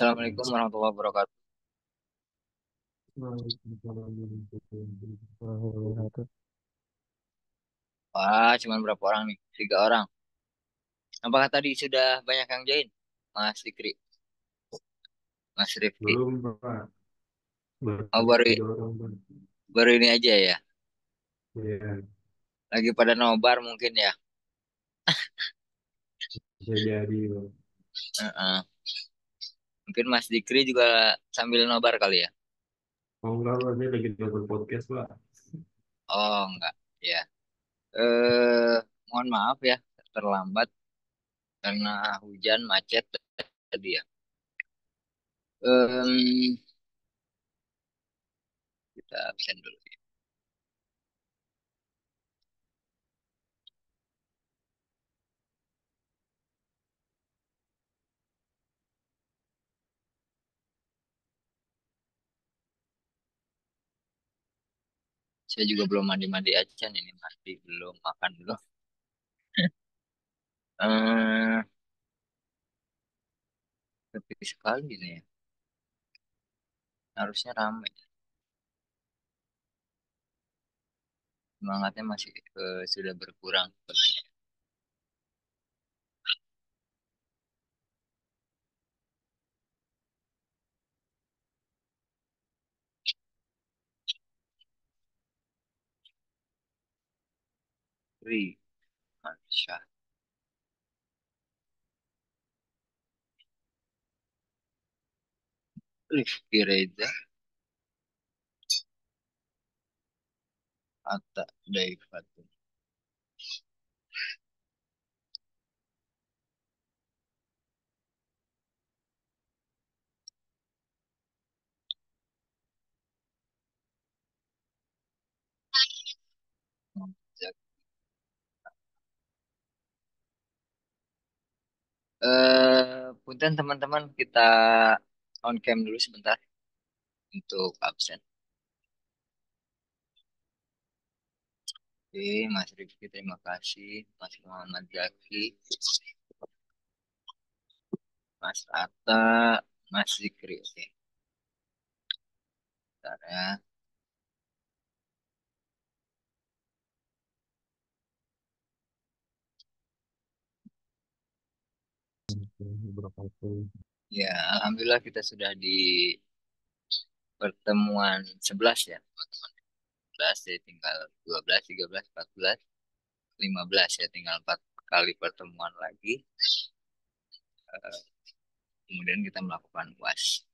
Assalamualaikum warahmatullahi wabarakatuh. Waalaikumsalam warahmatullahi wabarakatuh. Wah, cuman berapa orang nih? 3 orang. Apakah tadi sudah banyak yang join? Mas Fikri, Mas Rifki. Belum, Pak. Baru Oh, baru, 3 orang, Pak. baru ini aja ya. Iya, Lagi pada nobar mungkin ya. bisa jadi, Pak. Heeh. Mungkin Mas Dikri juga sambil nobar kali ya. Mau nggak, Pak? Saya lagi nonton podcast, Pak. Oh, enggak. Ya. Eh, Mohon maaf ya terlambat karena hujan macet tadi ya. Em, kita absen dulu. Saya juga belum mandi-mandi aja nih, mandi belum, makan belum. Eh, Sepi sekali nih. Harusnya ramai. Semangatnya masih sudah berkurang sepertinya. Ri, Masya. Rifki Reza, Atta Daifatun. Punten teman-teman, kita on cam dulu sebentar untuk absen. Oke, Mas Rifki terima kasih. Mas Muhammad Zaki, Mas Atta, Mas Zikri. Oke, bentar ya. Wabarakatuh. Ya, Alhamdulillah kita sudah di pertemuan 11 ya. Pertemuan 11, jadi tinggal 12, 13, 14, 15 ya. Tinggal 4 kali pertemuan lagi. Kemudian kita melakukan UAS.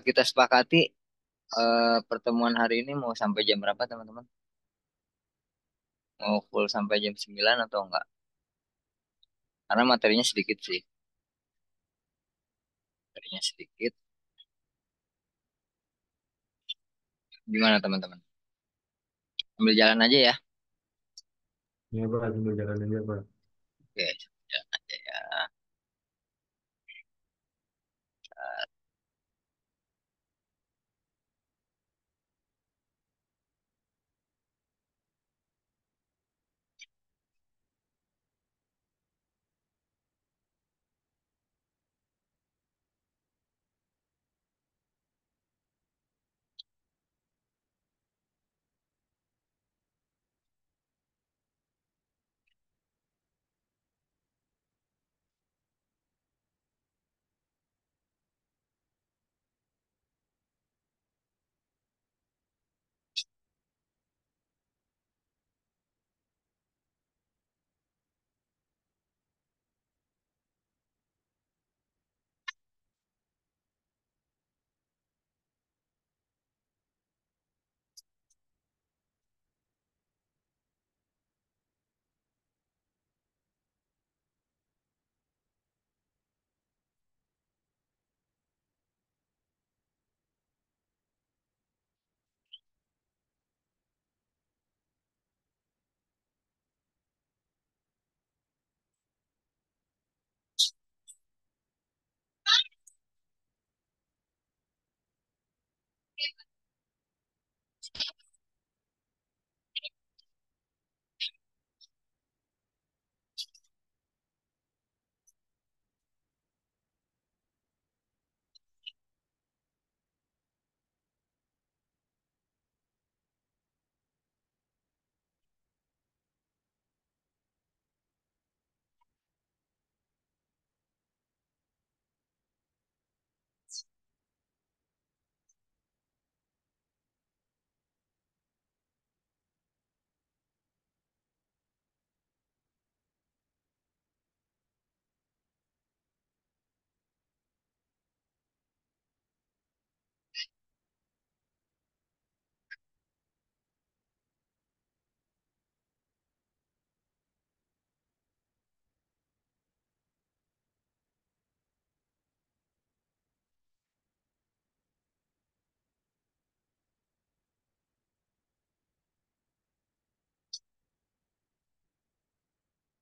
Kita sepakati pertemuan hari ini mau sampai jam berapa teman-teman? Mau full sampai jam 9 atau enggak? Karena materinya sedikit sih. Materinya sedikit. Gimana teman-teman? Ambil jalan aja ya. Ya, Pak. Sambil jalan aja, Pak. Oke, jalan aja ya.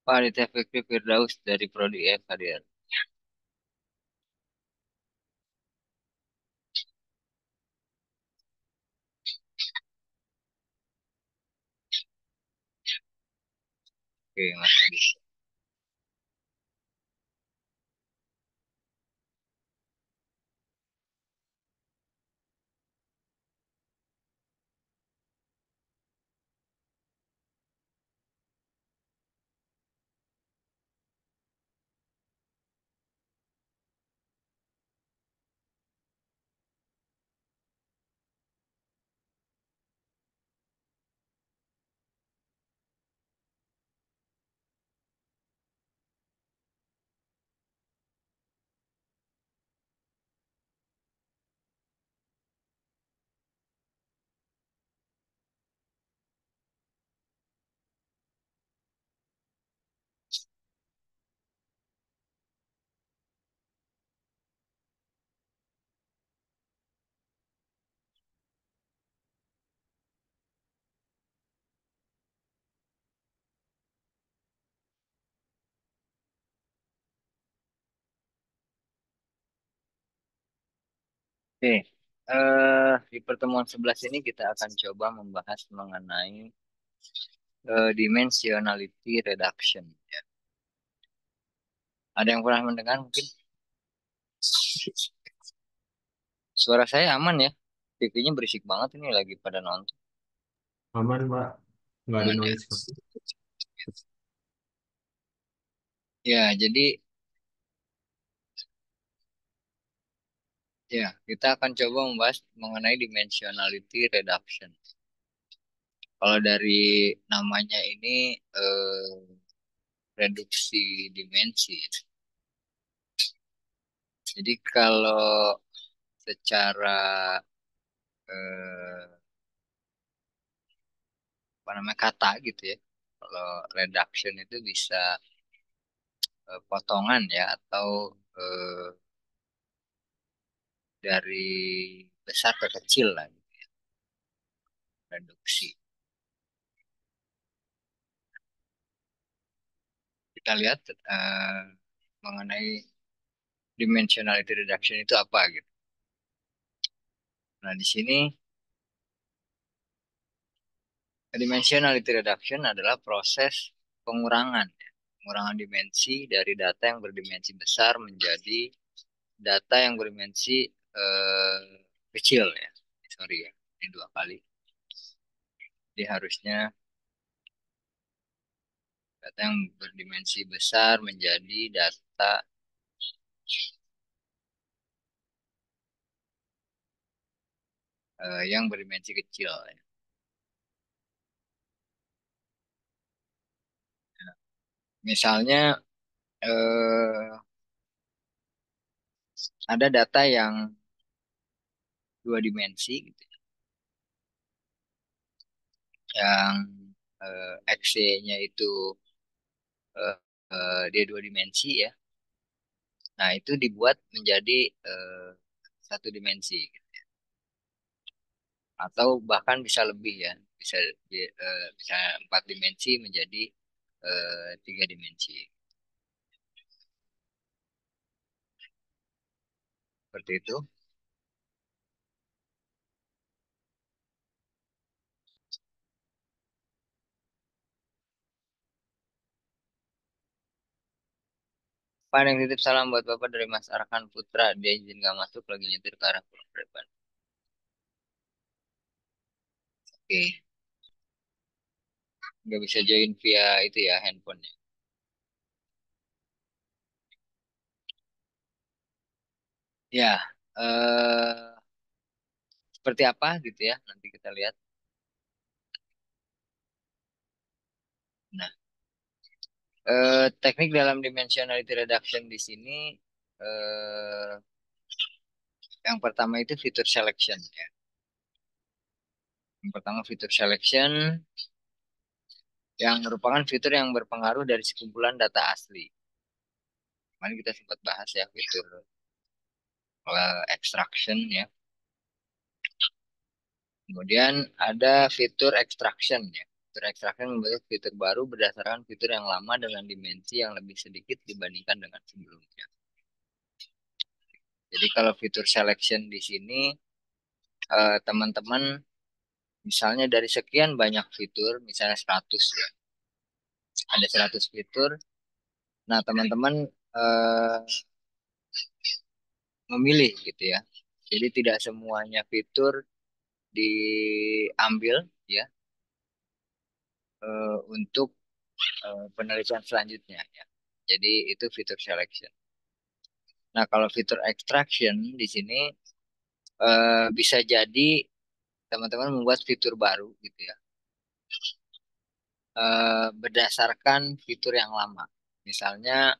Pak Aditya Fikri Firdaus dari Prodi F hadir. Oke, Mas Aditya. Oke, di pertemuan 11 ini kita akan coba membahas mengenai dimensionality reduction. Ya. Ada yang pernah mendengar mungkin? Suara saya aman ya? TV-nya berisik banget ini lagi pada nonton. Aman, Pak. Nggak ada Aman ya? noise, Pak. Ya, jadi ya kita akan coba membahas mengenai dimensionality reduction. Kalau dari namanya ini reduksi dimensi. Jadi kalau secara eh, apa namanya kata gitu ya. Kalau reduction itu bisa potongan ya atau eh, dari besar ke kecil lah gitu, reduksi. Kita lihat mengenai dimensionality reduction itu apa gitu. Nah, di sini dimensionality reduction adalah proses pengurangan ya. Pengurangan dimensi dari data yang berdimensi besar menjadi data yang berdimensi kecil ya. Sorry ya, ini dua kali. Jadi harusnya data yang berdimensi besar menjadi data yang berdimensi kecil ya. Misalnya eh, ada data yang dua dimensi gitu, yang XY-nya itu eh, dia dua dimensi ya. Nah, itu dibuat menjadi eh, satu dimensi gitu. Atau bahkan bisa lebih ya, bisa bisa empat dimensi menjadi tiga dimensi seperti itu. Pak, yang titip salam buat Bapak dari Mas Arkan Putra. Dia izin gak masuk lagi nyetir ke arah Pulau Preban. Oke, nggak bisa join via itu ya handphonenya. Ya, eh, seperti apa gitu ya? Nanti kita lihat. Nah, teknik dalam dimensionality reduction di sini eh, yang pertama itu feature selection ya. Yang pertama feature selection yang merupakan fitur yang berpengaruh dari sekumpulan data asli. Kemarin kita sempat bahas ya fitur extraction ya. Kemudian ada fitur extraction ya. Fitur extraction membentuk fitur baru berdasarkan fitur yang lama dengan dimensi yang lebih sedikit dibandingkan dengan sebelumnya. Jadi kalau fitur selection di sini teman-teman misalnya dari sekian banyak fitur, misalnya 100 ya, ada 100 fitur. Nah, teman-teman eh, memilih gitu ya. Jadi tidak semuanya fitur diambil ya untuk penelitian selanjutnya ya. Jadi itu fitur selection. Nah, kalau fitur extraction di sini bisa jadi teman-teman membuat fitur baru gitu ya. Berdasarkan fitur yang lama. Misalnya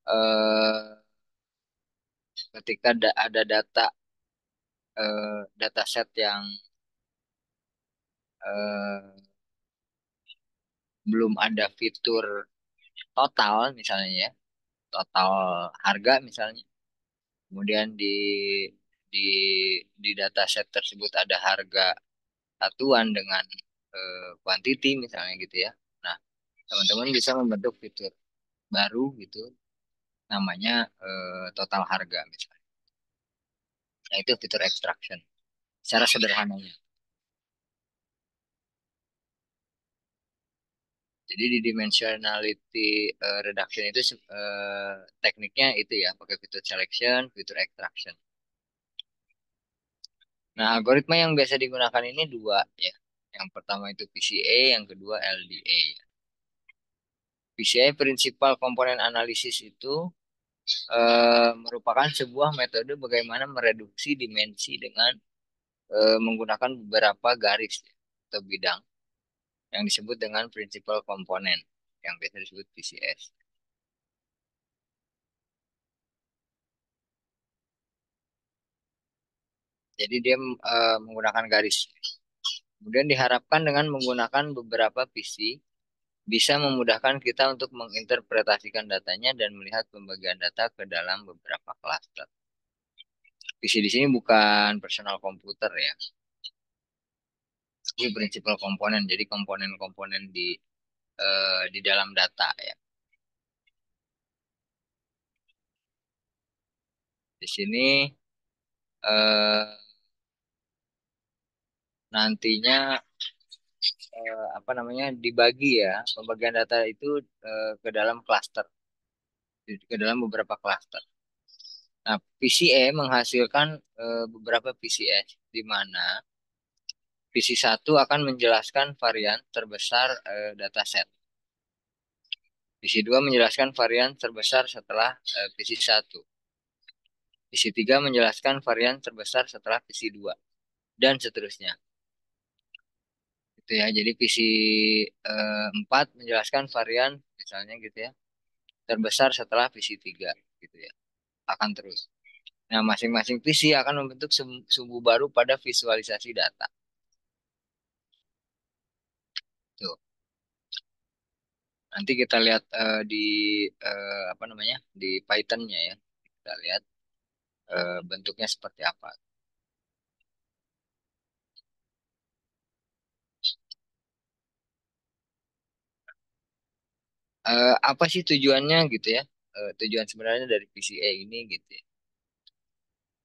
eh, ketika ada data set yang eh, belum ada fitur total misalnya ya, total harga misalnya. Kemudian di di dataset tersebut ada harga satuan dengan quantity misalnya gitu ya. Nah, teman-teman bisa membentuk fitur baru gitu namanya total harga misalnya. Nah, itu fitur extraction secara sederhananya. Jadi di dimensionality reduction itu tekniknya itu ya, pakai fitur selection, fitur extraction. Nah, algoritma yang biasa digunakan ini dua ya. Yang pertama itu PCA, yang kedua LDA. PCA Principal Component Analysis itu merupakan sebuah metode bagaimana mereduksi dimensi dengan menggunakan beberapa garis ya, atau bidang yang disebut dengan Principal Component yang biasa disebut PCS. Jadi dia menggunakan garis. Kemudian diharapkan dengan menggunakan beberapa PC bisa memudahkan kita untuk menginterpretasikan datanya dan melihat pembagian data ke dalam beberapa klaster. PC di sini bukan personal komputer ya, ini principal komponen. Jadi komponen-komponen di dalam data ya. Di sini eh, nantinya apa namanya dibagi ya pembagian data itu ke dalam klaster, ke dalam beberapa klaster. Nah, PCA menghasilkan beberapa PCS di mana PC satu akan menjelaskan varian terbesar dataset. PC 2 menjelaskan varian terbesar setelah PC 1. PC 3 menjelaskan varian terbesar setelah PC 2 dan seterusnya. Itu ya. Jadi PC 4 menjelaskan varian misalnya gitu ya, terbesar setelah PC 3 gitu ya. Akan terus. Nah, masing-masing PC akan membentuk sumbu baru pada visualisasi data. Tuh. Nanti kita lihat di apa namanya? Di Python-nya ya. Kita lihat bentuknya seperti apa. Apa sih tujuannya gitu ya? Tujuan sebenarnya dari PCA ini gitu ya.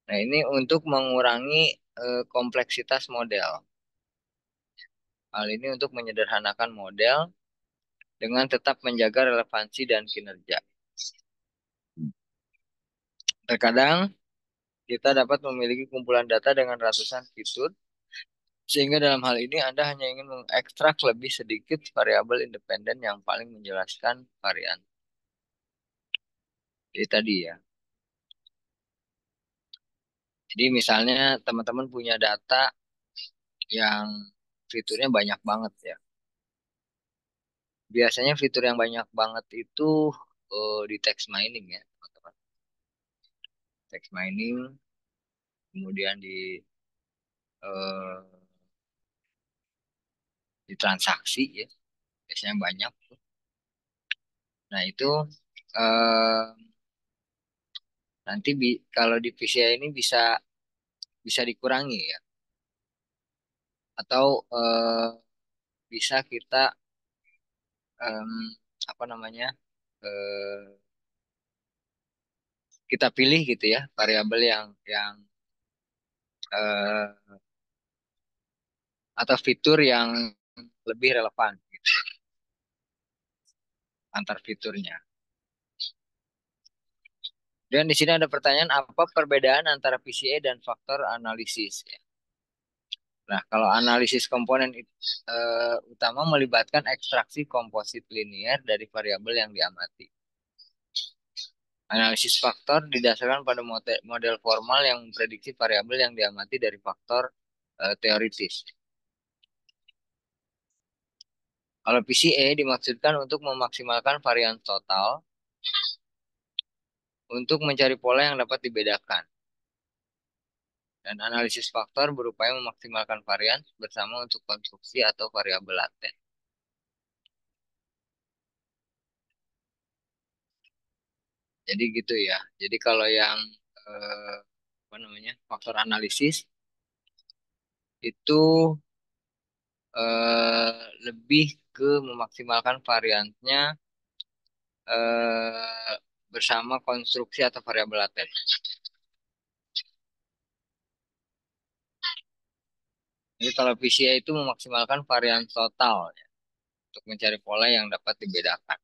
Nah, ini untuk mengurangi kompleksitas model. Hal ini untuk menyederhanakan model dengan tetap menjaga relevansi dan kinerja. Terkadang kita dapat memiliki kumpulan data dengan ratusan fitur, sehingga dalam hal ini Anda hanya ingin mengekstrak lebih sedikit variabel independen yang paling menjelaskan varian. Jadi tadi ya. Jadi misalnya teman-teman punya data yang fiturnya banyak banget ya. Biasanya fitur yang banyak banget itu di text mining ya, teman-teman. Text mining, kemudian eh, di transaksi ya, biasanya banyak. Nah itu eh, nanti kalau di PCI ini bisa bisa dikurangi ya, atau bisa kita em, apa namanya eh, kita pilih gitu ya variabel yang eh, atau fitur yang lebih relevan gitu, antar fiturnya. Dan di sini ada pertanyaan apa perbedaan antara PCA dan faktor analisis ya. Nah, kalau analisis komponen utama melibatkan ekstraksi komposit linear dari variabel yang diamati. Analisis faktor didasarkan pada model formal yang memprediksi variabel yang diamati dari faktor teoritis. Kalau PCA dimaksudkan untuk memaksimalkan varian total untuk mencari pola yang dapat dibedakan. Dan analisis faktor berupaya memaksimalkan varian bersama untuk konstruksi atau variabel laten. Jadi gitu ya. Jadi kalau yang eh, apa namanya faktor analisis itu lebih ke memaksimalkan variannya eh, bersama konstruksi atau variabel laten. Jadi kalau PCA itu memaksimalkan varian total ya, untuk mencari pola yang dapat dibedakan.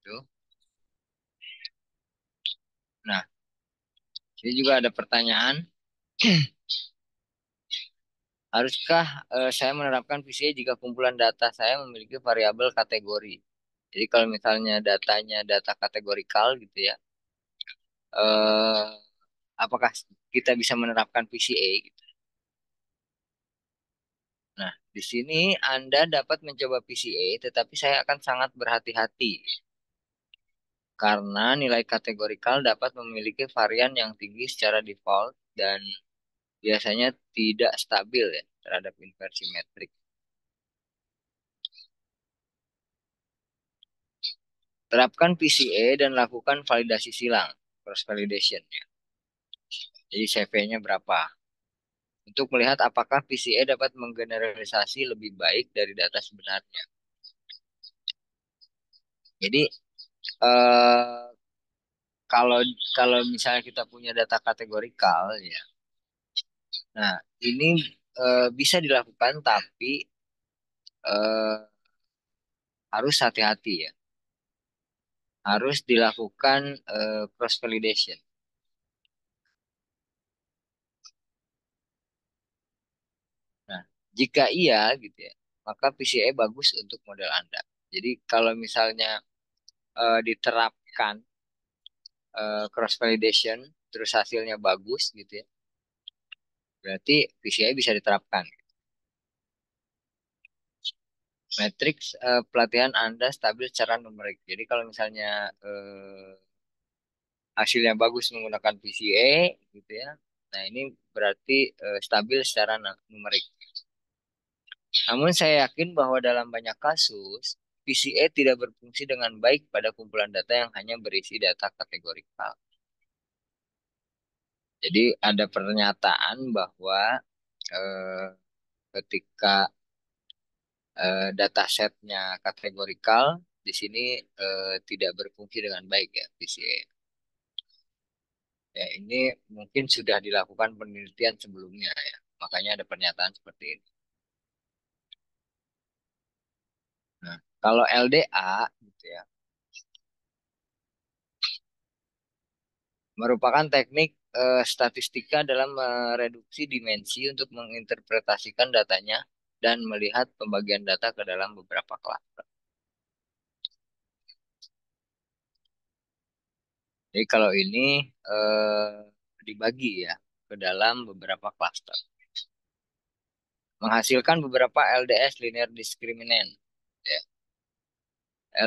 Tuh. Nah, ini juga ada pertanyaan, haruskah saya menerapkan PCA jika kumpulan data saya memiliki variabel kategori? Jadi kalau misalnya datanya data kategorikal gitu ya, eh, apakah kita bisa menerapkan PCA gitu? Nah, di sini Anda dapat mencoba PCA, tetapi saya akan sangat berhati-hati karena nilai kategorikal dapat memiliki varian yang tinggi secara default dan biasanya tidak stabil ya terhadap inversi metrik. Terapkan PCA dan lakukan validasi silang, cross validation ya. Jadi CV-nya berapa? Untuk melihat apakah PCA dapat menggeneralisasi lebih baik dari data sebenarnya. Jadi eh, kalau kalau misalnya kita punya data kategorikal ya, nah ini bisa dilakukan tapi eh, harus hati-hati ya, harus dilakukan cross validation. Nah, jika iya gitu ya, maka PCA bagus untuk model Anda. Jadi kalau misalnya diterapkan cross validation terus hasilnya bagus gitu ya, berarti PCI bisa diterapkan. Matriks pelatihan Anda stabil secara numerik. Jadi kalau misalnya hasilnya bagus menggunakan PCA gitu ya, nah ini berarti stabil secara numerik. Namun saya yakin bahwa dalam banyak kasus PCA tidak berfungsi dengan baik pada kumpulan data yang hanya berisi data kategorikal. Jadi ada pernyataan bahwa eh, ketika datasetnya kategorikal, di sini tidak berfungsi dengan baik ya PCA. Ya, ini mungkin sudah dilakukan penelitian sebelumnya ya. Makanya ada pernyataan seperti ini. Nah, kalau LDA gitu ya, merupakan teknik statistika dalam mereduksi dimensi untuk menginterpretasikan datanya dan melihat pembagian data ke dalam beberapa klaster. Jadi kalau ini dibagi ya ke dalam beberapa klaster. Menghasilkan beberapa LDS linear discriminant. Ya.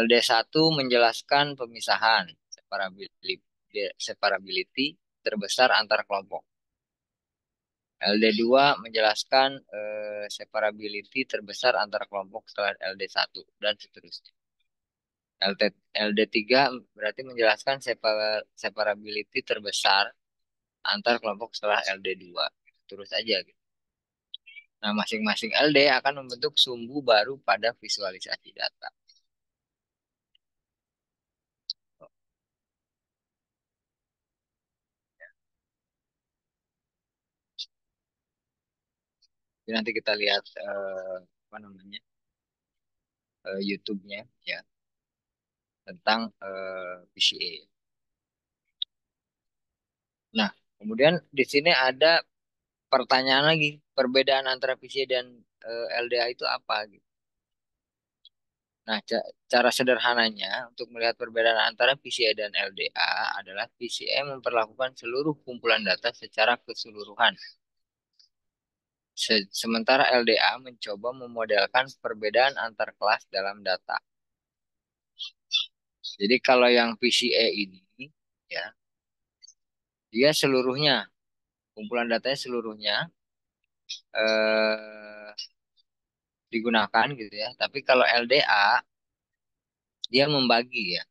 LD1 menjelaskan pemisahan separability terbesar antar kelompok. LD2 menjelaskan separability terbesar antar kelompok setelah LD1 dan seterusnya. LD3 berarti menjelaskan separability terbesar antar kelompok setelah LD2. Terus aja gitu. Nah, masing-masing LD akan membentuk sumbu baru pada visualisasi data. Jadi nanti kita lihat apa namanya YouTube-nya ya tentang PCA. Nah, kemudian di sini ada pertanyaan lagi, perbedaan antara PCA dan LDA itu apa gitu. Nah, cara sederhananya untuk melihat perbedaan antara PCA dan LDA adalah PCA memperlakukan seluruh kumpulan data secara keseluruhan. Sementara LDA mencoba memodelkan perbedaan antar kelas dalam data. Jadi kalau yang PCA ini, ya, dia seluruhnya, kumpulan datanya seluruhnya eh, digunakan gitu ya. Tapi kalau LDA, dia membagi ya,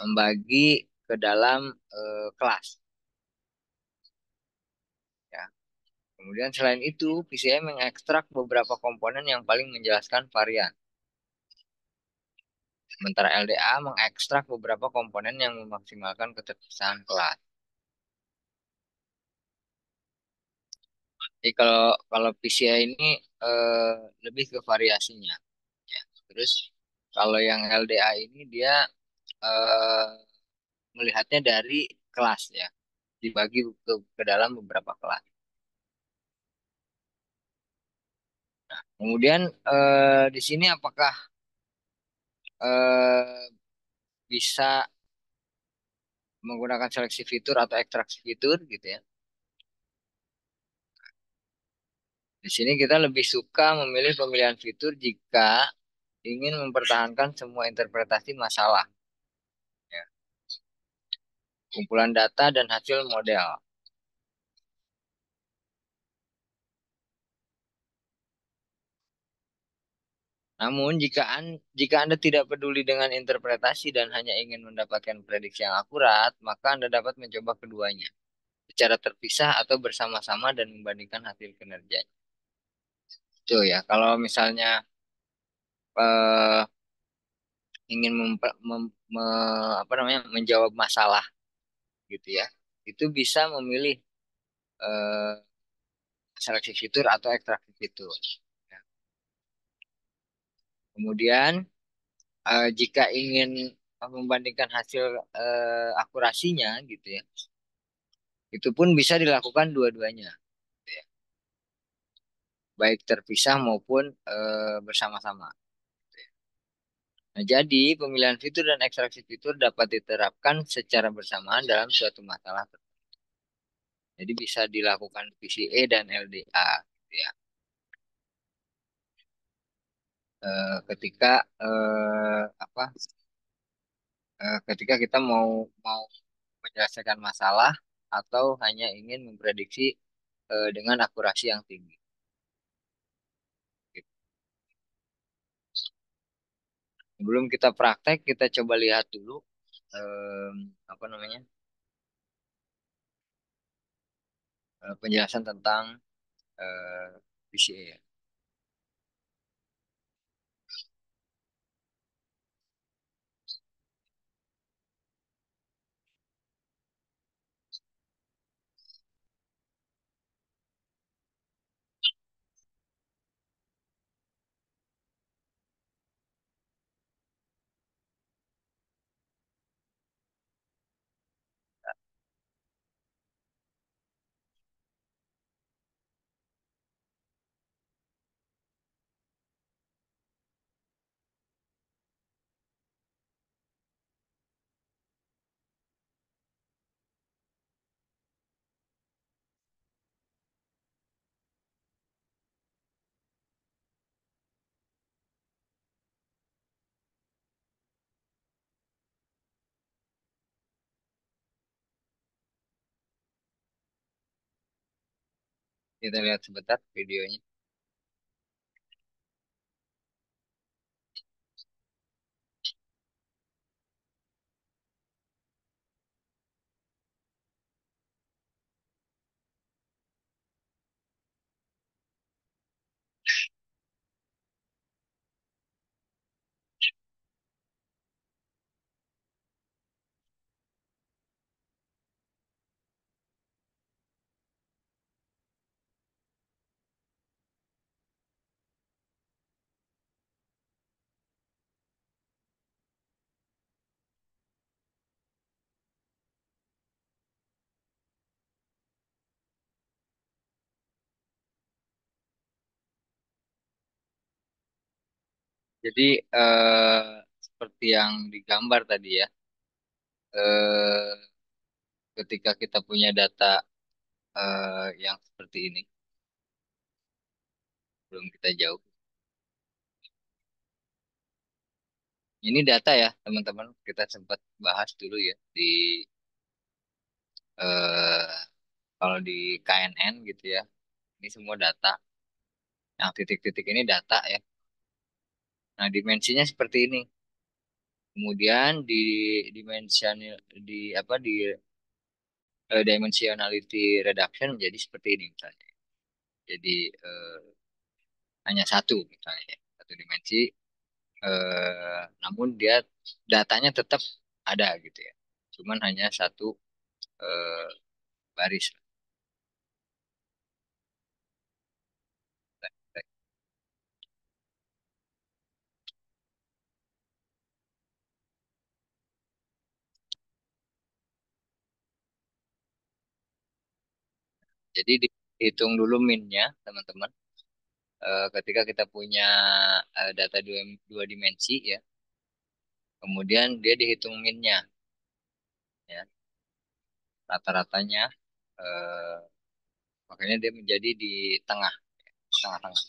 membagi ke dalam kelas. Ya. Kemudian selain itu, PCA mengekstrak beberapa komponen yang paling menjelaskan varian. Sementara LDA mengekstrak beberapa komponen yang memaksimalkan keterpisahan kelas. Jadi kalau kalau PCA ini eh, lebih ke variasinya. Ya. Terus kalau yang LDA ini dia eh, melihatnya dari kelas ya, dibagi ke dalam beberapa kelas. Kemudian di sini apakah eh, bisa menggunakan seleksi fitur atau ekstraksi fitur gitu ya? Di sini kita lebih suka memilih pemilihan fitur jika ingin mempertahankan semua interpretasi masalah, ya, kumpulan data dan hasil model. Namun, jika Anda tidak peduli dengan interpretasi dan hanya ingin mendapatkan prediksi yang akurat, maka Anda dapat mencoba keduanya secara terpisah atau bersama-sama dan membandingkan hasil kinerja. Itu ya, kalau misalnya eh, ingin apa namanya menjawab masalah gitu ya, itu bisa memilih eh, seleksi fitur atau ekstraksi fitur. Ya. Kemudian jika ingin membandingkan hasil akurasinya gitu ya, itu pun bisa dilakukan dua-duanya, gitu ya. Baik terpisah maupun bersama-sama. Gitu ya. Nah, jadi pemilihan fitur dan ekstraksi fitur dapat diterapkan secara bersamaan dalam suatu masalah. Jadi bisa dilakukan PCA dan LDA, gitu ya. Ketika apa? Ketika kita mau mau menyelesaikan masalah atau hanya ingin memprediksi dengan akurasi yang tinggi. Gitu. Sebelum kita praktek, kita coba lihat dulu apa namanya penjelasan tentang PCA. Ya. Kita lihat sebentar videonya. Jadi seperti yang digambar tadi ya, eh, ketika kita punya data yang seperti ini, belum kita jauh. Ini data ya, teman-teman. Kita sempat bahas dulu ya di eh, kalau di KNN gitu ya. Ini semua data. Yang titik-titik ini data ya. Nah, dimensinya seperti ini. Kemudian di dimension di apa di dimensionality reduction jadi seperti ini misalnya. Jadi hanya satu misalnya, ya. Satu dimensi. Namun dia datanya tetap ada gitu ya. Cuman hanya satu eh, baris. Jadi dihitung dulu minnya, teman-teman. Ketika kita punya data dua dimensi ya, kemudian dia dihitung minnya, ya, rata-ratanya, eh, makanya dia menjadi di tengah, tengah-tengah.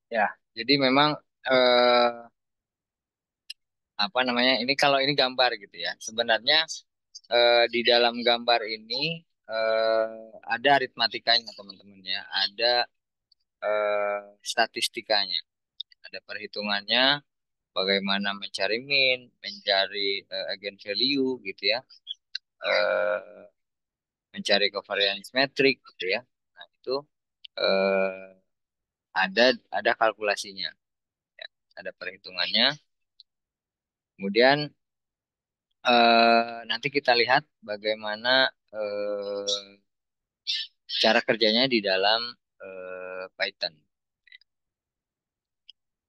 Ya, jadi memang apa namanya? Ini kalau ini gambar gitu ya. Sebenarnya di dalam gambar ini ada aritmatikanya, teman-teman ya. Ada statistikanya, ada perhitungannya, bagaimana mencari min, mencari eigenvalue gitu ya, eh, mencari covariance metric gitu ya. Nah, itu eh, ada kalkulasinya, ya. Ada perhitungannya. Kemudian nanti kita lihat bagaimana cara kerjanya di dalam Python.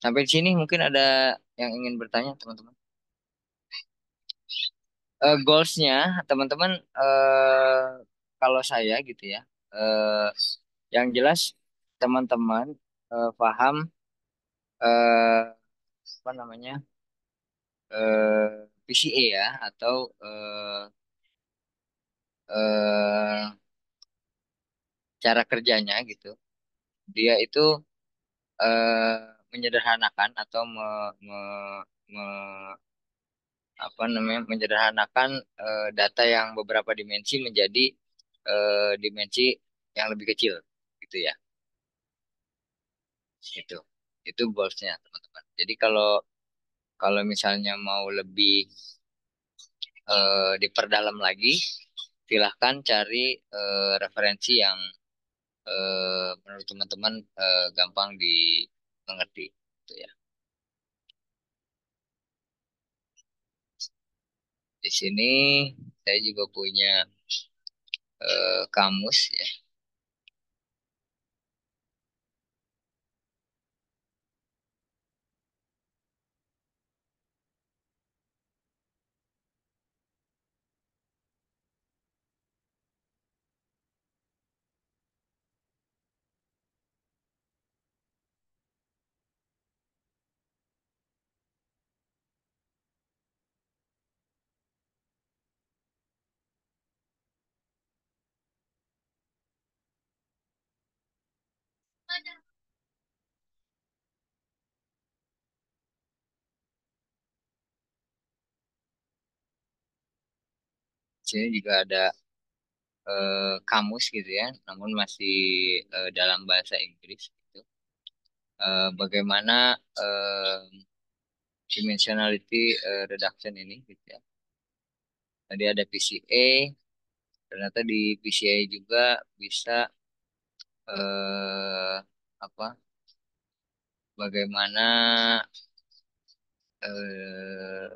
Sampai di sini mungkin ada yang ingin bertanya, teman-teman. Goalsnya, teman-teman, kalau saya gitu ya, eh, yang jelas teman-teman paham eh, apa namanya PCA ya atau eh, cara kerjanya gitu. Dia itu eh, menyederhanakan atau apa namanya menyederhanakan data yang beberapa dimensi menjadi dimensi yang lebih kecil gitu ya. Itu itu goalsnya teman-teman. Jadi kalau kalau misalnya mau lebih diperdalam lagi, silahkan cari referensi yang menurut teman-teman gampang dimengerti. Gitu ya. Di sini saya juga punya kamus ya. Di sini juga ada kamus gitu ya, namun masih dalam bahasa Inggris gitu. Bagaimana dimensionality reduction ini gitu ya. Tadi ada PCA, ternyata di PCA juga bisa apa? Bagaimana eh,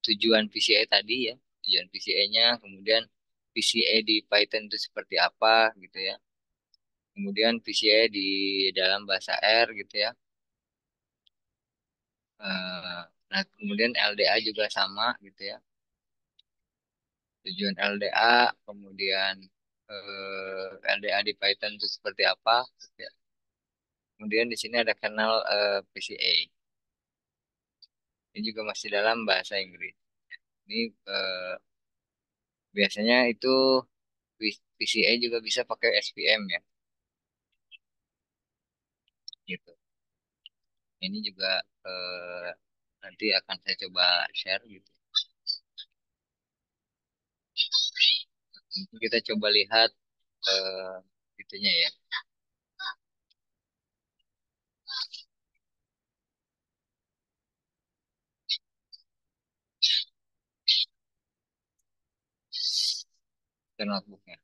tujuan PCA tadi ya, tujuan PCA-nya, kemudian PCA di Python itu seperti apa gitu ya. Kemudian PCA di dalam bahasa R gitu ya. Nah, kemudian LDA juga sama gitu ya. Tujuan LDA, kemudian LDA di Python itu seperti apa gitu ya. Kemudian di sini ada kenal PCA. Ini juga masih dalam bahasa Inggris. Ini biasanya itu PCA juga bisa pakai SVM ya, gitu. Ini juga nanti akan saya coba share gitu. Nanti kita coba lihat eh, itunya ya, ke notebooknya.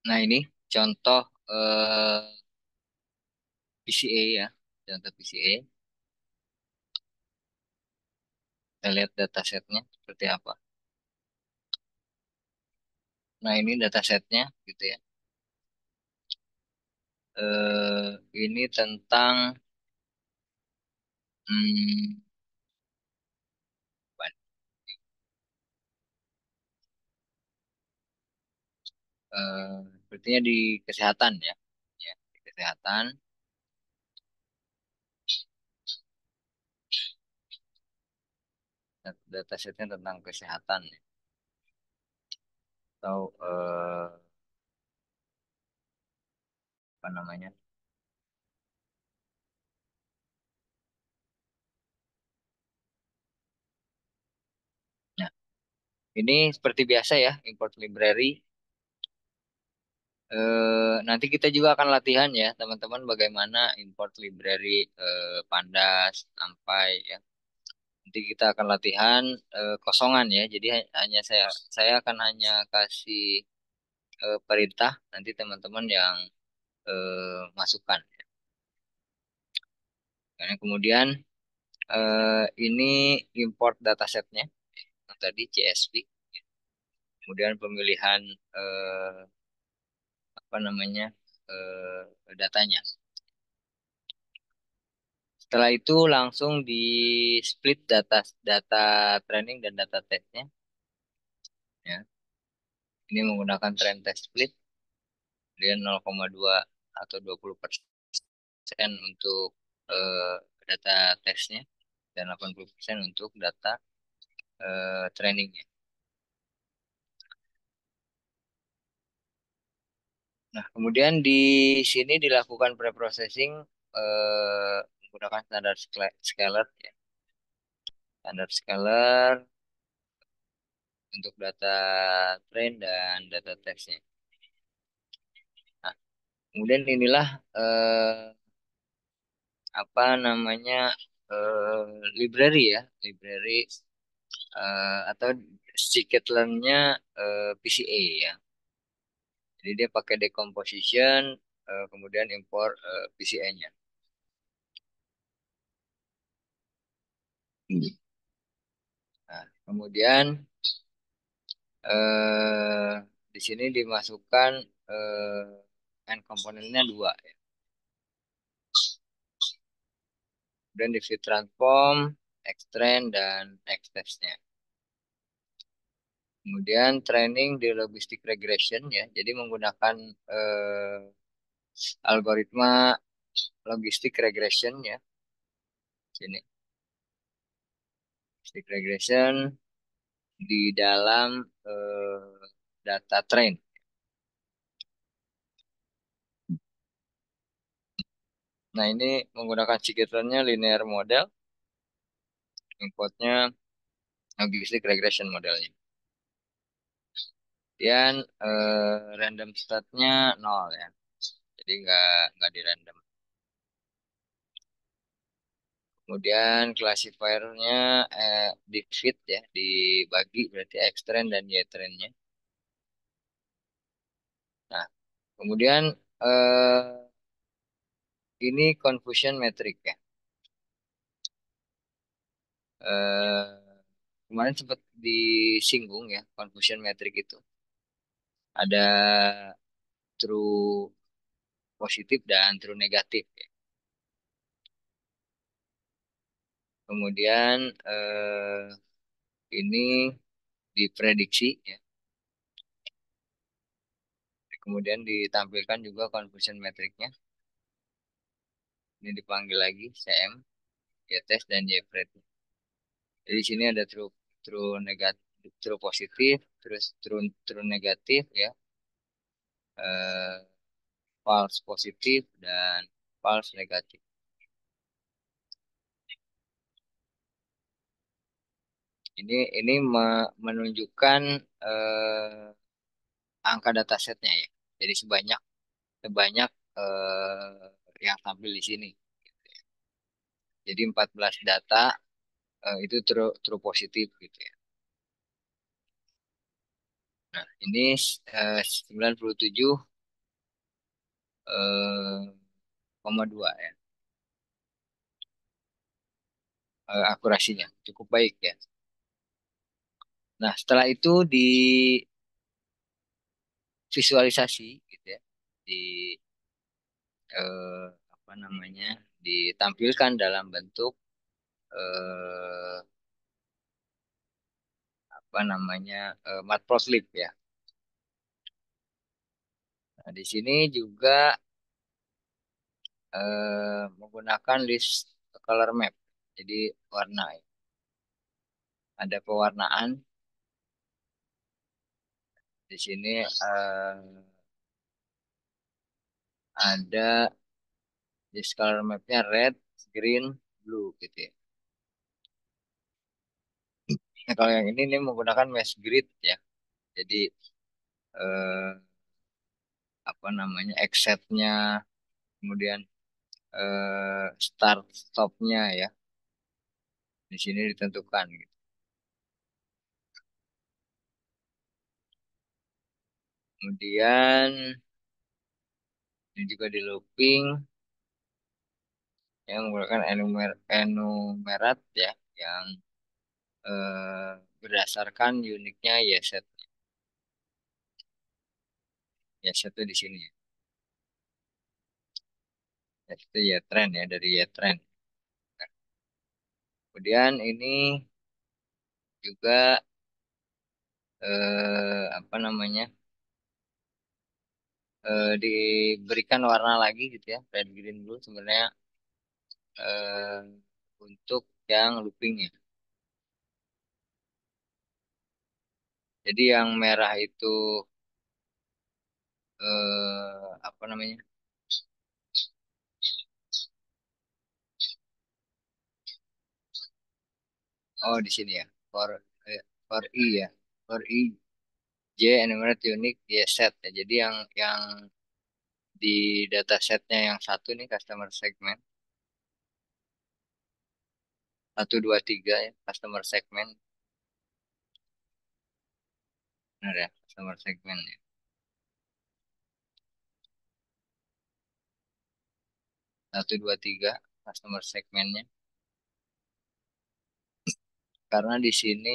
Nah, ini contoh PCA ya. Contoh PCA. Kita lihat datasetnya seperti apa. Nah, ini datasetnya gitu ya. Ini tentang hmm, sepertinya di kesehatan ya. Ya, di kesehatan. Datasetnya tentang kesehatan ya. Atau apa namanya? Nah, ini seperti biasa ya, import library. Nanti kita juga akan latihan ya, teman-teman, bagaimana import library Pandas, sampai ya. Nanti kita akan latihan kosongan ya. Jadi hanya saya akan hanya kasih perintah, nanti teman-teman yang masukkan. Karena kemudian ini import datasetnya yang tadi CSV. Kemudian pemilihan eh, apa namanya datanya. Setelah itu langsung di split data data training dan data testnya. Ya. Ini menggunakan train test split. Kemudian 0,2 atau 20% untuk eh, data tesnya dan 80% untuk data trainingnya. Nah, kemudian di sini dilakukan preprocessing menggunakan standar scalar ya. Standar scalar untuk data train dan data text-nya. Nah, kemudian inilah apa namanya library ya, library atau scikit-learn-nya PCA ya. Jadi dia pakai decomposition, kemudian import PCA-nya. Nah, kemudian eh, di sini dimasukkan end komponennya dua ya. Kemudian di fit transform, extract dan extest-nya. Kemudian training di logistic regression ya. Jadi menggunakan algoritma logistic regression ya. Sini logistic regression di dalam data train. Nah, ini menggunakan scikit-learn-nya linear model, inputnya logistic regression modelnya. Dan random startnya nol ya. Jadi nggak di random. Kemudian classifiernya di fit ya, dibagi berarti X trend dan Y trendnya. Nah, kemudian eh, ini confusion metric ya. Eh, Kemarin sempat disinggung ya confusion metric itu. Ada true positif dan true negatif ya. Kemudian ini diprediksi ya. Kemudian ditampilkan juga confusion metricnya. Ini dipanggil lagi CM, Y test dan Y pred. Jadi di sini ada true true negatif, true positif, terus true true negatif ya, eh, false positif dan false negatif. Ini menunjukkan angka datasetnya ya. Jadi sebanyak sebanyak yang tampil di sini. Jadi 14 data itu true true positif gitu ya. Nah, ini 97 koma dua ya. Akurasinya cukup baik ya. Nah, setelah itu divisualisasi gitu ya. Di eh, apa namanya? Ditampilkan dalam bentuk eh, apa namanya? Matplotlib ya. Nah, di sini juga menggunakan list color map. Jadi warna ya. Ada pewarnaan di sini ada list color mapnya red, green, blue gitu ya. Nah, kalau yang ini menggunakan mesh grid ya. Jadi eh, apa namanya exitnya, kemudian start stopnya ya di sini ditentukan gitu. Kemudian ini juga di looping yang menggunakan enumerat ya yang berdasarkan uniknya YZ. YZ itu di sini ya. YZ itu ya tren ya dari ya tren. Kemudian ini juga apa namanya diberikan warna lagi gitu ya red green blue sebenarnya eh, untuk yang loopingnya. Jadi yang merah itu apa namanya? Oh di sini ya. For for I ya. For I J enumerate unique Y set ya. Jadi yang di datasetnya yang satu nih customer segment 1 2 3 ya customer segment benar ya customer segment ya 1 2 3 customer segmentnya karena di sini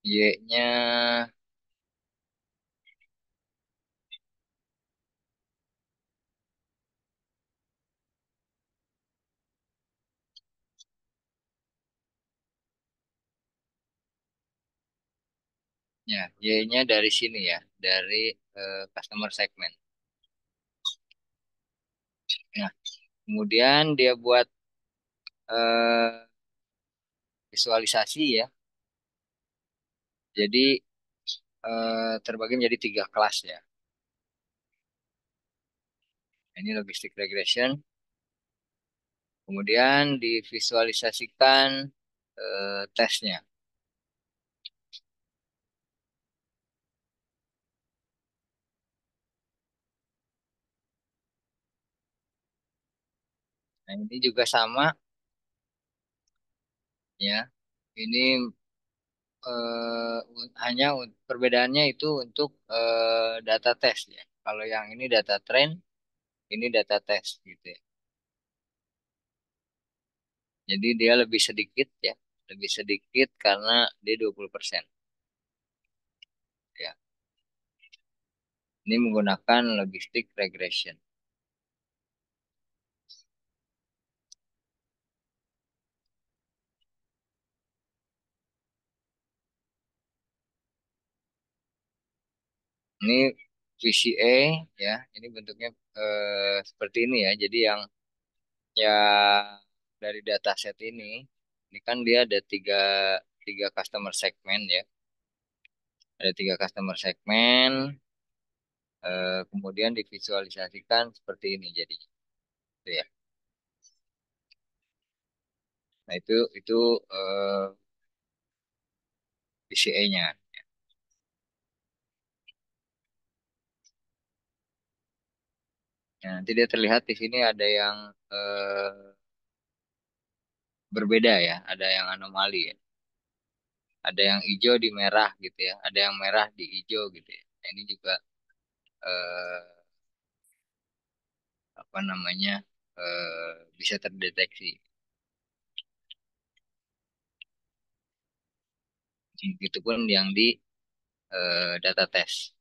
Y-nya ya Y-nya dari sini ya dari customer segment. Nah, kemudian dia buat eh, visualisasi ya. Jadi terbagi menjadi 3 kelas ya. Ini logistic regression. Kemudian divisualisasikan tesnya. Nah, ini juga sama ya. Ini hanya perbedaannya itu untuk data test ya. Kalau yang ini data trend, ini data test gitu ya. Jadi dia lebih sedikit ya, lebih sedikit karena dia 20% ya. Ini menggunakan logistic regression. Ini VCA ya, ini bentuknya seperti ini ya. Jadi yang dari dataset ini kan dia ada tiga customer segment ya. Ada 3 customer segmen, kemudian divisualisasikan seperti ini jadi, gitu ya. Nah itu VCA-nya. Nah, nanti dia terlihat di sini ada yang berbeda ya, ada yang anomali ya. Ada yang hijau di merah gitu ya, ada yang merah di hijau gitu ya. Nah, ini juga eh, apa namanya bisa terdeteksi. Itu pun yang di data test.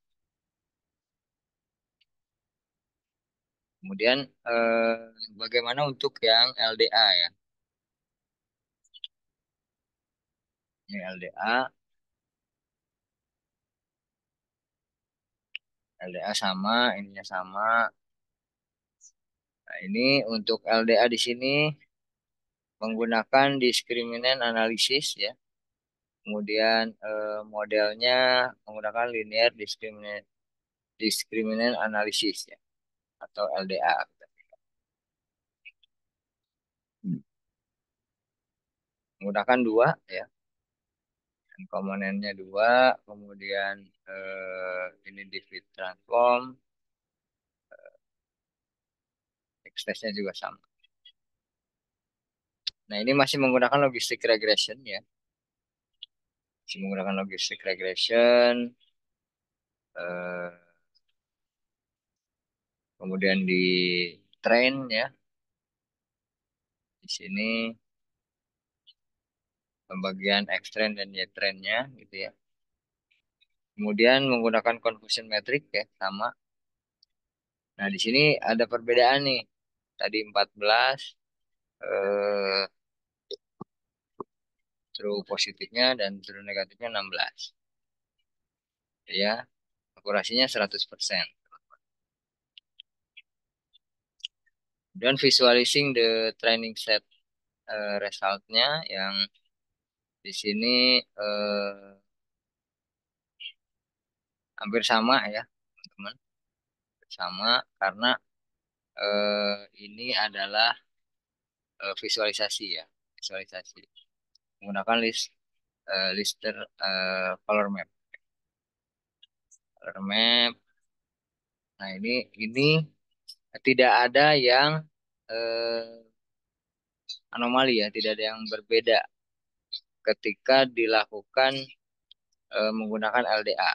Kemudian bagaimana untuk yang LDA ya? Ini LDA, LDA sama, ininya sama. Nah, ini untuk LDA di sini menggunakan discriminant analysis ya. Kemudian modelnya menggunakan linear discriminant analysis ya atau LDA. Menggunakan dua ya, dan komponennya dua, kemudian ini di fit transform, X-testnya juga sama. Nah ini masih menggunakan logistic regression ya, masih menggunakan logistic regression, eh, kemudian di train ya, di sini pembagian X train dan Y trainnya gitu ya. Kemudian menggunakan confusion metric ya, sama. Nah, di sini ada perbedaan nih. Tadi 14 eh, true positifnya dan true negatifnya 16. Ya, akurasinya 100%. Dan visualizing the training set resultnya yang di sini hampir sama ya, teman-teman. Sama karena ini adalah visualisasi ya, visualisasi menggunakan lister color map. Color map. Nah, ini tidak ada yang eh, anomali ya, tidak ada yang berbeda ketika dilakukan menggunakan LDA.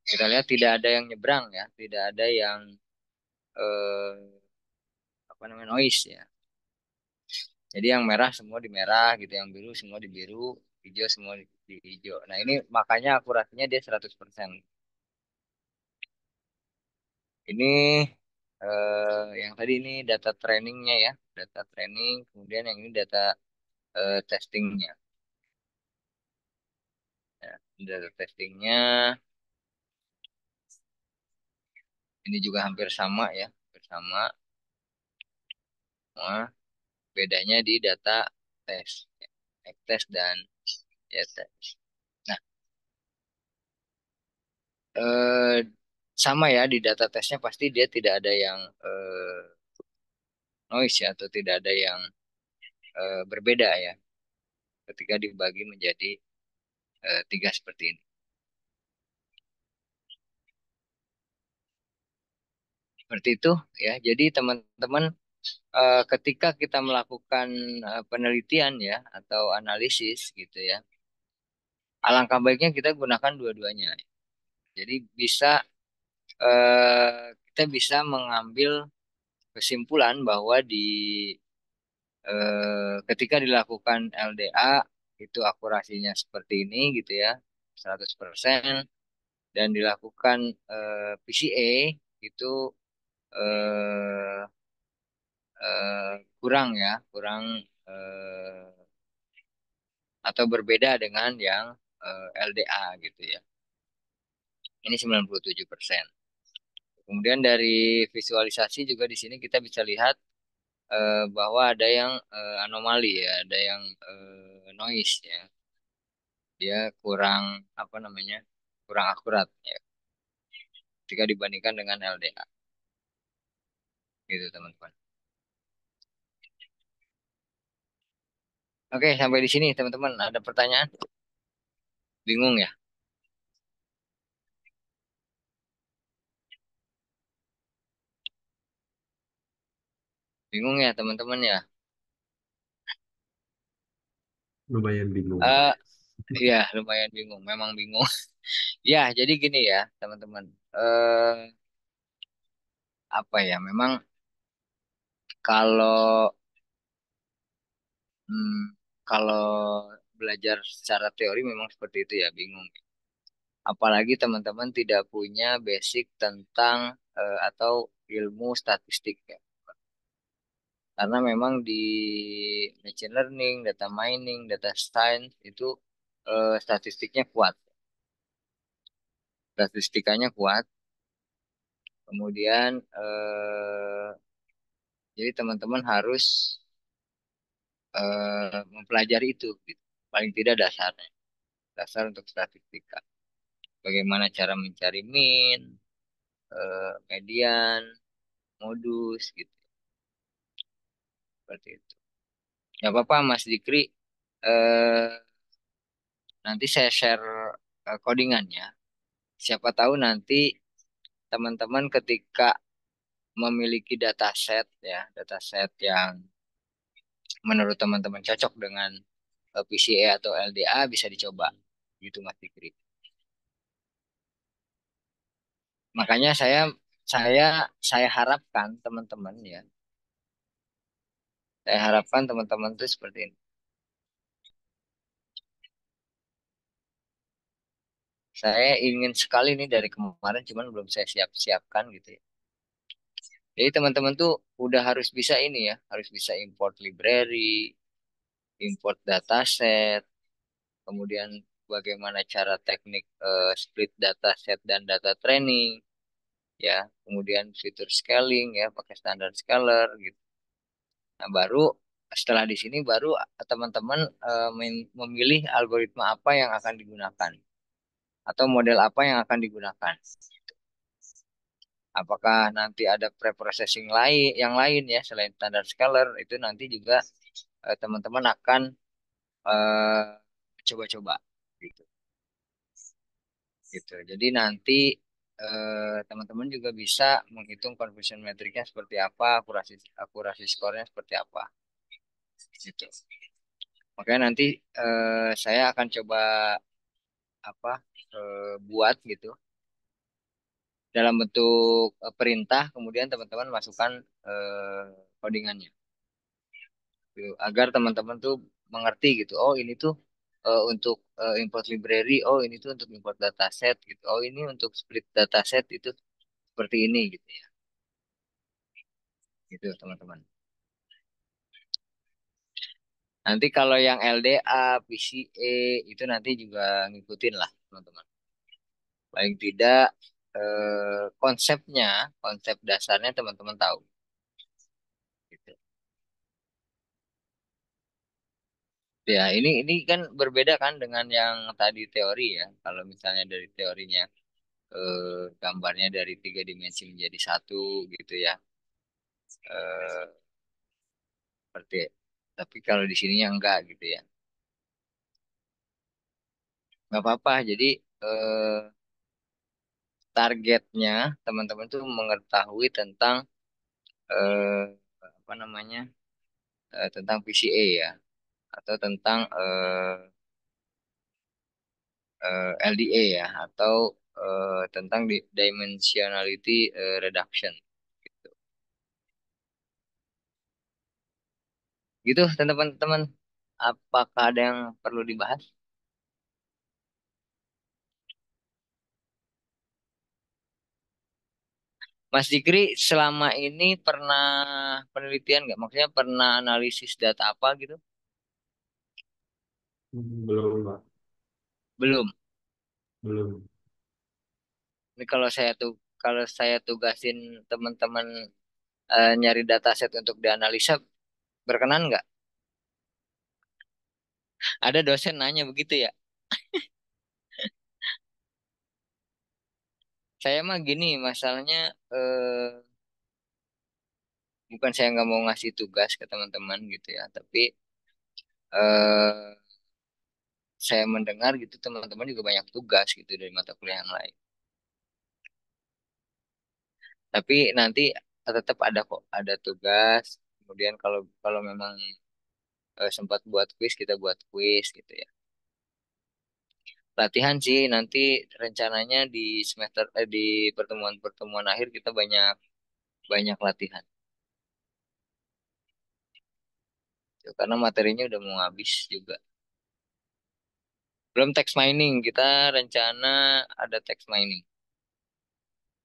Kita lihat tidak ada yang nyebrang ya, tidak ada yang eh, apa namanya noise ya. Jadi yang merah semua di merah gitu, yang biru semua di biru, hijau semua di hijau. Nah, ini makanya akurasinya dia 100%. Ini yang tadi ini data trainingnya ya, data training, kemudian yang ini data testingnya. Ya, data testingnya ini juga hampir sama ya, hampir sama. Semua bedanya di data tes, ya, tes dan ya tes. Nah, eh, sama ya di data tesnya pasti dia tidak ada yang noise ya atau tidak ada yang berbeda ya ketika dibagi menjadi tiga seperti ini. Seperti itu ya. Jadi teman-teman ketika kita melakukan penelitian ya atau analisis gitu ya, alangkah baiknya kita gunakan dua-duanya. Jadi kita bisa mengambil kesimpulan bahwa ketika dilakukan LDA itu akurasinya seperti ini gitu ya, 100% dan dilakukan PCA itu eh, kurang ya, kurang eh, atau berbeda dengan yang LDA gitu ya. Ini 97%. Kemudian dari visualisasi juga di sini kita bisa lihat bahwa ada yang anomali ya, ada yang noise ya. Dia kurang apa namanya? Kurang akurat ya jika dibandingkan dengan LDA. Gitu teman-teman. Oke, sampai di sini teman-teman. Ada pertanyaan? Bingung ya? Bingung ya teman-teman ya? Lumayan bingung. Eh, iya, lumayan bingung. Memang bingung. Ya, jadi gini ya, teman-teman. Eh, apa ya? Memang kalau hmm, kalau belajar secara teori memang seperti itu ya, bingung. Apalagi teman-teman tidak punya basic tentang atau ilmu statistik ya. Karena memang di machine learning, data mining, data science itu statistiknya kuat. Statistikanya kuat. Kemudian jadi teman-teman harus mempelajari itu, gitu. Paling tidak dasarnya, dasar untuk statistika. Bagaimana cara mencari mean, median, modus, gitu. Seperti itu. Ya apa-apa, Mas Dikri. Eh, nanti saya share codingannya. Siapa tahu nanti teman-teman ketika memiliki dataset yang menurut teman-teman cocok dengan PCA atau LDA bisa dicoba. Gitu Mas Dikri. Makanya saya saya harapkan teman-teman ya, saya harapkan teman-teman tuh seperti ini. Saya ingin sekali nih dari kemarin, cuman belum saya siap-siapkan gitu ya. Jadi teman-teman tuh udah harus bisa ini ya, harus bisa import library, import dataset, kemudian bagaimana cara teknik split dataset dan data training, ya, kemudian fitur scaling ya, pakai standar scalar gitu. Nah, baru setelah di sini baru teman-teman memilih algoritma apa yang akan digunakan atau model apa yang akan digunakan. Apakah nanti ada preprocessing lain yang lain ya selain standar scalar itu nanti juga teman-teman akan eh, coba-coba gitu. Gitu. Jadi nanti teman-teman juga bisa menghitung conversion metricnya seperti apa, akurasi akurasi skornya seperti apa. Gitu. Makanya nanti saya akan coba apa buat gitu dalam bentuk perintah, kemudian teman-teman masukkan codingannya gitu, agar teman-teman tuh mengerti gitu. Oh ini tuh untuk import library, oh ini tuh untuk import dataset gitu. Oh ini untuk split dataset itu seperti ini gitu ya. Gitu teman-teman. Nanti kalau yang LDA, PCA itu nanti juga ngikutin lah teman-teman. Paling tidak konsepnya, konsep dasarnya teman-teman tahu. Gitu. Ya, ini kan berbeda kan dengan yang tadi teori ya. Kalau misalnya dari teorinya gambarnya dari tiga dimensi menjadi satu gitu ya. Eh, seperti tapi kalau di sininya enggak gitu ya. Nggak apa-apa. Jadi eh, targetnya teman-teman tuh mengetahui tentang eh, apa namanya tentang PCA ya atau tentang LDA ya atau tentang dimensionality reduction. Gitu, teman-teman. Apakah ada yang perlu dibahas? Mas Dikri selama ini pernah penelitian nggak? Maksudnya pernah analisis data apa gitu? Belum, Pak. Belum. Belum. Ini kalau saya tugasin teman-teman nyari dataset untuk dianalisa, berkenan nggak? Ada dosen nanya begitu ya. Saya mah gini, masalahnya bukan saya nggak mau ngasih tugas ke teman-teman gitu ya, tapi eh, saya mendengar gitu teman-teman juga banyak tugas gitu dari mata kuliah yang lain. Tapi nanti tetap ada kok, ada tugas. Kemudian kalau kalau memang sempat buat kuis, kita buat kuis gitu ya. latihan sih nanti rencananya di di pertemuan-pertemuan akhir kita banyak banyak latihan. Tuh, karena materinya udah mau habis juga. Belum text mining, kita rencana ada text mining.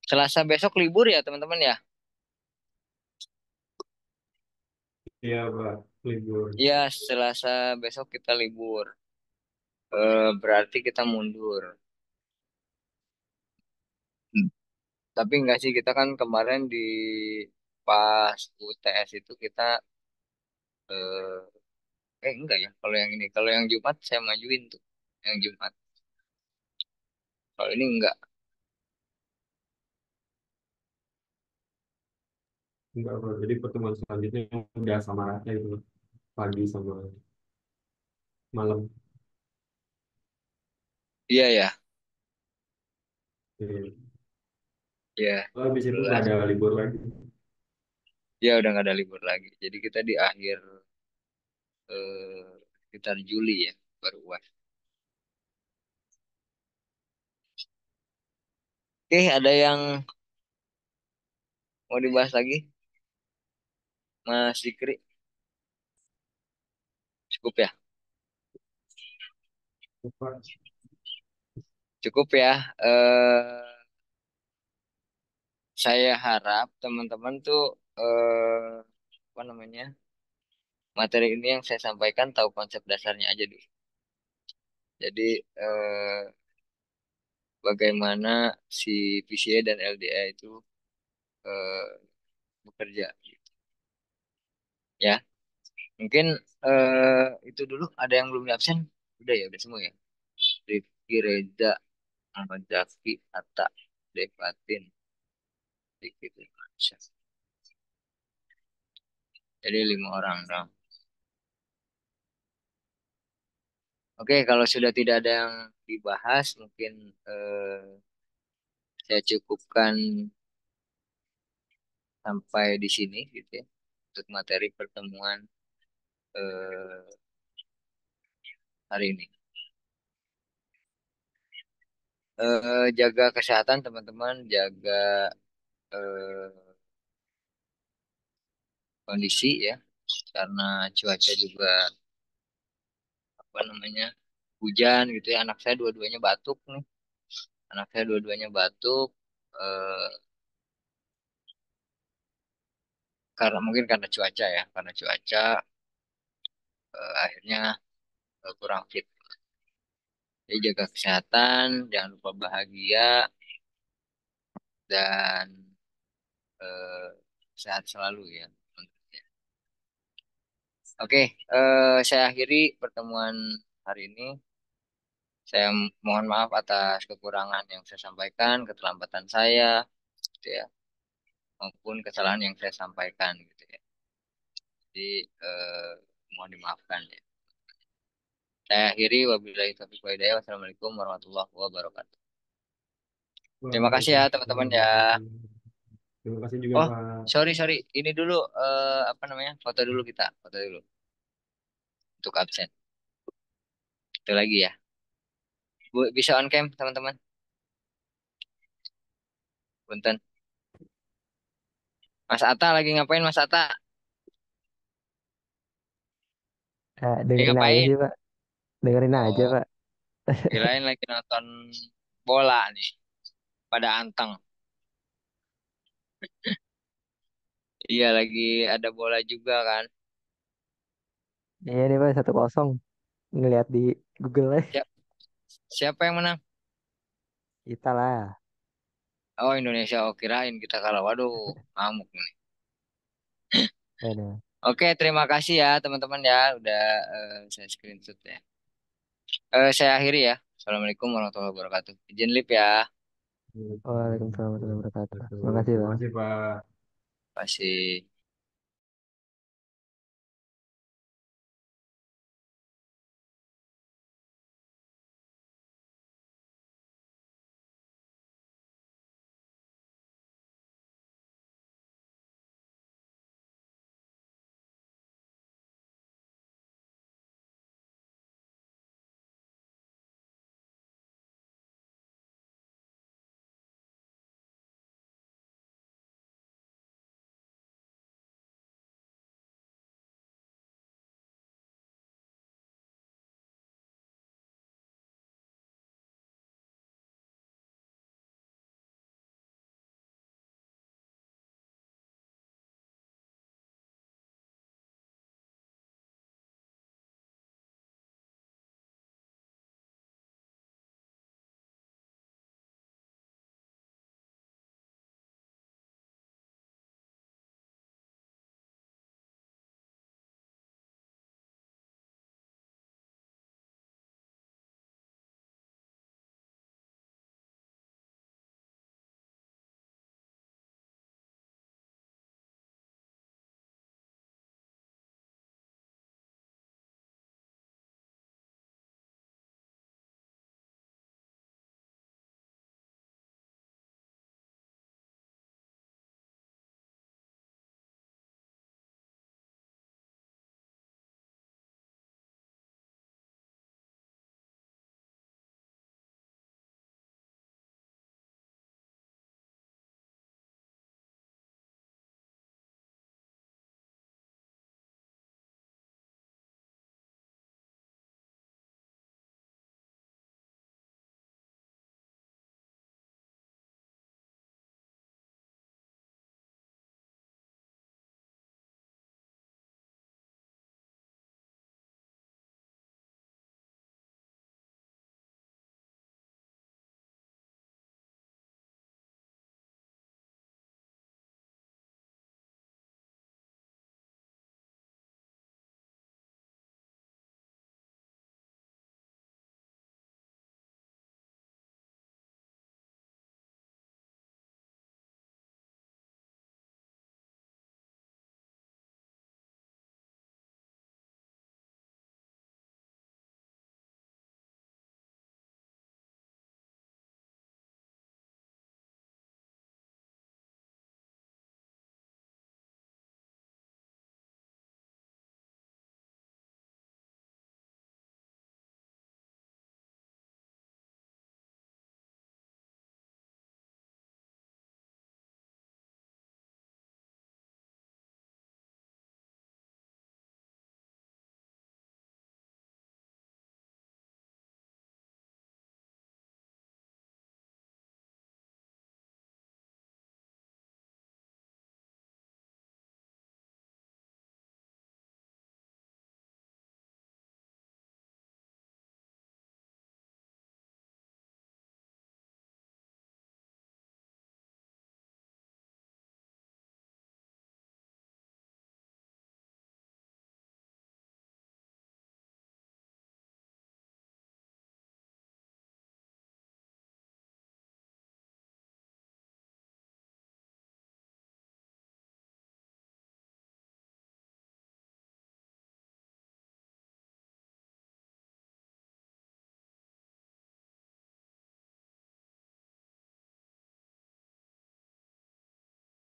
Selasa besok libur ya teman-teman ya? Iya, Pak. Libur. Iya, Selasa besok kita libur. Berarti kita mundur. Hmm. Tapi enggak sih, kita kan kemarin di pas UTS itu kita enggak ya. Kalau yang ini, kalau yang Jumat saya majuin tuh, yang Jumat. Kalau ini enggak. Enggak, Pak. Jadi pertemuan selanjutnya udah sama rata itu. Pagi sama malam. Iya ya, Iya. iya. Oh, habis itu nggak 11. ada libur lagi. Ya udah nggak ada libur lagi. Jadi kita di akhir eh, sekitar Juli ya baru UAS. Oke, ada yang mau dibahas lagi, Mas Dikri? Cukup ya? Pak. Cukup ya. Eh, saya harap teman-teman tuh apa namanya, materi ini yang saya sampaikan tahu konsep dasarnya aja dulu. Jadi bagaimana si PCA dan LDA itu eh, bekerja, ya. Mungkin itu dulu. Ada yang belum absen? Udah ya, udah semua ya. Rifki, Reza, Ahmad Zaki, Atta, Devatin, Diki, Firmansyah. Jadi 5 orang dong. Oke, kalau sudah tidak ada yang dibahas, mungkin saya cukupkan sampai di sini gitu ya untuk materi pertemuan eh, hari ini. Jaga kesehatan teman-teman, jaga eh, kondisi ya, karena cuaca juga apa namanya, hujan gitu ya. Anak saya dua-duanya batuk nih. Anak saya dua-duanya batuk eh, karena mungkin karena cuaca ya, karena cuaca akhirnya kurang fit. Jadi jaga kesehatan, jangan lupa bahagia dan eh, sehat selalu ya. Oke, saya akhiri pertemuan hari ini. Saya mohon maaf atas kekurangan yang saya sampaikan, keterlambatan saya, gitu ya, maupun kesalahan yang saya sampaikan, gitu ya. Jadi mohon dimaafkan ya. Saya akhiri, wabillahi taufiq wa hidayah. Wassalamualaikum warahmatullahi wabarakatuh. Terima kasih ya Waalaikumsalam teman-teman ya. warahmatullahi wabarakatuh. Terima kasih juga, Oh, Pak. sorry sorry, ini dulu apa namanya? Foto dulu kita, foto dulu untuk absen. Itu lagi ya. Bu, bisa on cam teman-teman. Punten. Mas Ata lagi ngapain Mas Ata? Lagi Dengerin aja ngapain? sih Pak, dengerin aja Oh, Pak. kirain lagi nonton bola nih. Pada anteng. Iya, lagi ada bola juga kan. Iya nih Pak, 1-0 ngeliat di Google ya. Siap, siapa yang menang? Kita lah. Oh, Indonesia. Oh, kirain kita kalah. Waduh, ngamuk nih. Aduh. Oke, terima kasih ya teman-teman ya. Udah saya screenshot ya. Saya akhiri ya. Assalamualaikum warahmatullahi wabarakatuh. Izin lip ya. Waalaikumsalam warahmatullahi wabarakatuh. Betul. Makasih Terima Pak. kasih, Pak. Terima kasih.